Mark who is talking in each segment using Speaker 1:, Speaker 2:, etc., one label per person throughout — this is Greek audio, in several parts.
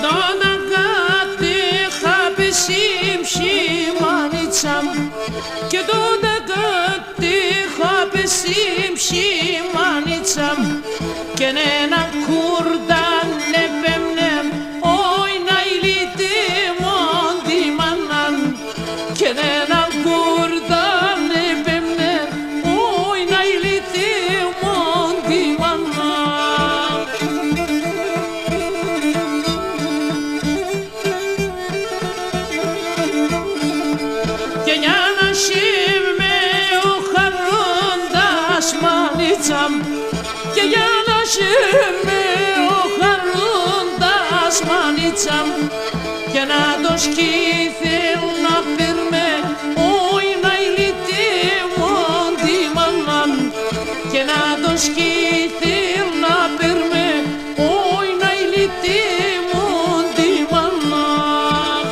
Speaker 1: τότε κάτι χάπη συμψημάνιτσαμ και τότε κάτι χάπη συμψημάνιτσαμ και ένα κουρδάν επέμνεμ όι να ηλίτη μόντι μανάν και ένα κουρδάν επέμνεμ όι να ηλίτη μόντι μανάν. Και για να σύρμε ο χαρούντας μανίτσαμ και για να σύρμε ο χαρούντας μανίτσαμ και να το σκήθελ να πέρμε όι να ηλίτη μόντι μανάν και να το σκήθελ να πέρμε όι να ηλίτη μόντι μανάν.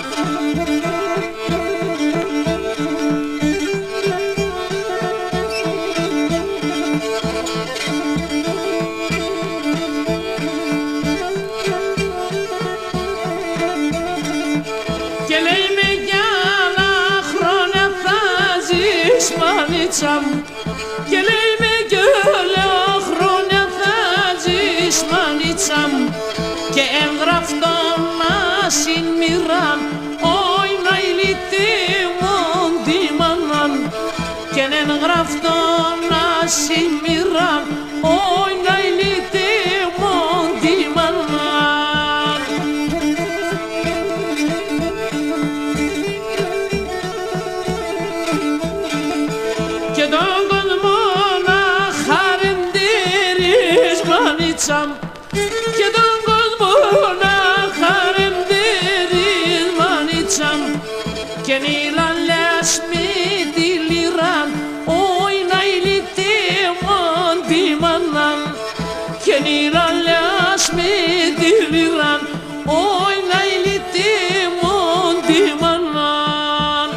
Speaker 1: Και λέει με κι άλλα χρόνια θα ζεις μανίτσαμ και λέει με κι άλλα χρόνια θα ζεις μανίτσαμ και έγγραφτο να συνμοιράν όι να ηλίτη μόντι μανάν και έγγραφτο να συνμοιράν όι να ηλίτη μόντι μανάν. Και τον κόσμο να χαρεντήρεις μανίτσαμ και τον κόσμο να χαρεντήρεις μανίτσαμ και νίλαν λες μη τη λιράν όι να ηλίτη μόντι μανάν και νίλαν λες μη τη λιράν όι να ηλίτη μόντι μανάν.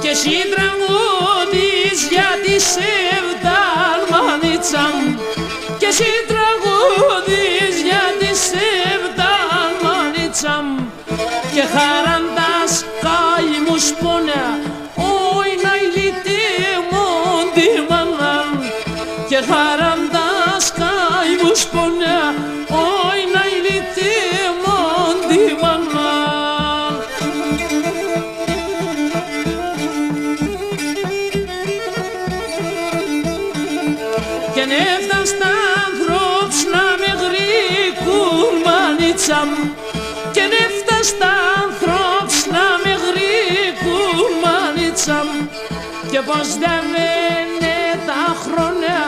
Speaker 1: Και εσύ τραγούδεις για τη σεβδάλ μανίτσαμ και εσύ τραγούδεις για τη σεβδάλ μανίτσαμ και χαραντάς καημούς πονέα όι να ηλίτη μόντι μανάν και χαραντάς καημούς πονέα όι να ηλίτη μόντι μανάν. Και νεύταν στα ανθρώπους να με γρήκουν μανίτσαμ και νεύταν στα ανθρώπους να με γρήκουν μανίτσαμ και πως δεν μένε τα χρόνια